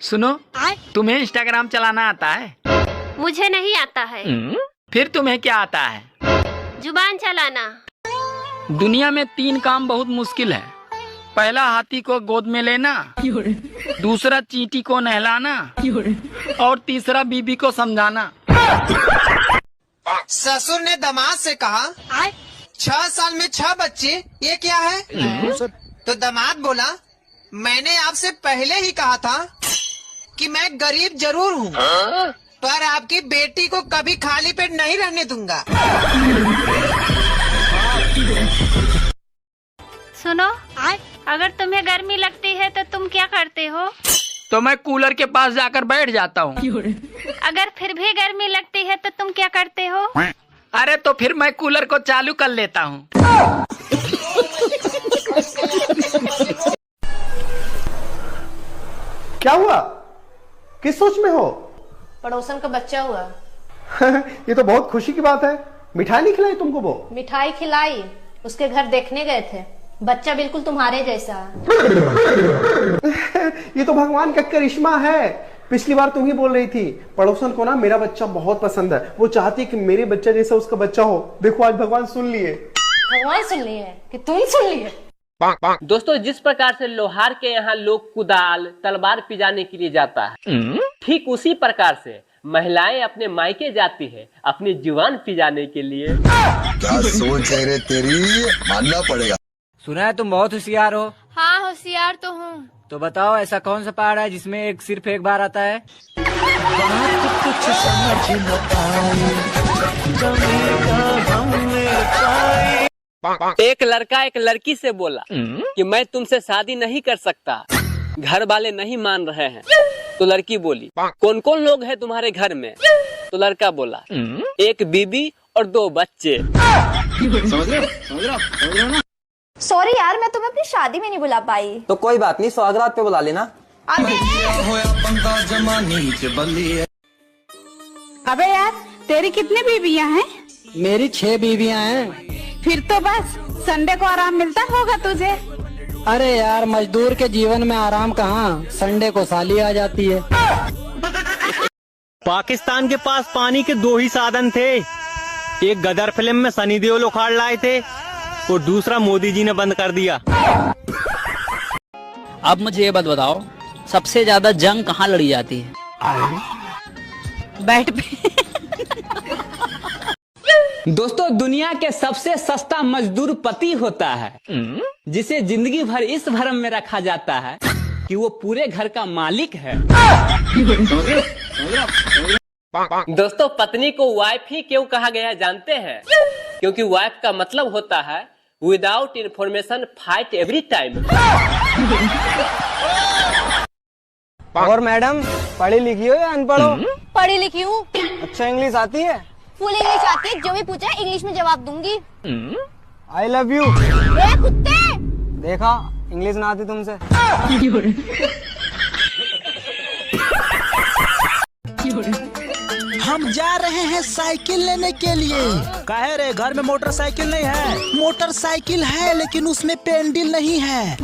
सुनो, तुम्हें इंस्टाग्राम चलाना आता है? मुझे नहीं आता है। फिर तुम्हें क्या आता है? जुबान चलाना। दुनिया में 3 काम बहुत मुश्किल है। पहला हाथी को गोद में लेना, दूसरा चींटी को नहलाना और तीसरा बीबी को समझाना। ससुर ने दामाद से कहा 6 साल में 6 बच्चे, ये क्या है? तो दामाद बोला, मैंने आपसे पहले ही कहा था कि मैं गरीब जरूर हूँ, पर आपकी बेटी को कभी खाली पेट नहीं रहने दूंगा। सुनो, अगर तुम्हें गर्मी लगती है तो तुम क्या करते हो? तो मैं कूलर के पास जाकर बैठ जाता हूँ। अगर फिर भी गर्मी लगती है तो तुम क्या करते हो? अरे तो फिर मैं कूलर को चालू कर लेता हूँ। क्या हुआ? किस सोच में हो? पड़ोसन का बच्चा हुआ। ये तो बहुत खुशी की बात है। मिठाई नहीं खिलाई तुमको वो? मिठाई खिलाई, उसके घर देखने गए थे। बच्चा बिल्कुल तुम्हारे जैसा। ये तो भगवान का करिश्मा है। पिछली बार तुम ही बोल रही थी पड़ोसन को ना मेरा बच्चा बहुत पसंद है, वो चाहती कि मेरे बच्चा जैसा उसका बच्चा हो। देखो आज भगवान सुन लिए। भगवान सुन लिए कि तुम सुन लिए? दोस्तों, जिस प्रकार से लोहार के यहाँ लोग कुदाल तलवार पिजाने के लिए जाता है, ठीक उसी प्रकार से महिलाएं अपने मायके जाती है अपनी जुबान पिजाने के लिए। क्या सोच है रे तेरी, मानना पड़ेगा। सुना है तुम बहुत होशियार हो। हाँ, होशियार तो हूँ। तो बताओ ऐसा कौन सा पहाड़ है जिसमें सिर्फ एक बार आता है? एक लड़का एक लड़की से बोला कि मैं तुमसे शादी नहीं कर सकता, घर वाले नहीं मान रहे हैं। तो लड़की बोली, कौन कौन लोग हैं तुम्हारे घर में? तो लड़का बोला, एक बीबी और 2 बच्चे। समझ रहे हो? सॉरी यार, मैं तुम्हें अपनी शादी में नहीं बुला पाई। तो कोई बात नहीं, सौगात पे बुला लेना। अबे यार, तेरी कितनी बीवियां हैं? मेरी 6 बीवियां हैं। फिर तो बस संडे को आराम मिलता होगा तुझे। अरे यार, मजदूर के जीवन में आराम कहाँ, संडे को साली आ जाती है। पाकिस्तान के पास पानी के 2 ही साधन थे। एक गदर फिल्म में सनी देओल उखाड़ लाए थे और दूसरा मोदी जी ने बंद कर दिया। अब मुझे ये बात बताओ, सबसे ज्यादा जंग कहाँ लड़ी जाती है? बैठ पे। दोस्तों, दुनिया के सबसे सस्ता मजदूर पति होता है, जिसे जिंदगी भर इस भरम में रखा जाता है कि वो पूरे घर का मालिक है। दोस्तों, पत्नी को वाइफ ही क्यों कहा गया जानते हैं? क्योंकि वाइफ का मतलब होता है without information fight every time. और मैडम, पढ़ी लिखी हो या अनपढ़ हो? पढ़ी लिखी हूँ। अच्छा, इंग्लिश आती है? फुल इंग्लिश आती है, जो भी पूछा इंग्लिश में जवाब दूंगी। I love you. ए कुत्ते! देखा, इंग्लिश ना आती तुमसे। हम जा रहे हैं साइकिल लेने के लिए। काहे रे, घर में मोटरसाइकिल नहीं है? मोटरसाइकिल है लेकिन उसमें पेंडिल नहीं है।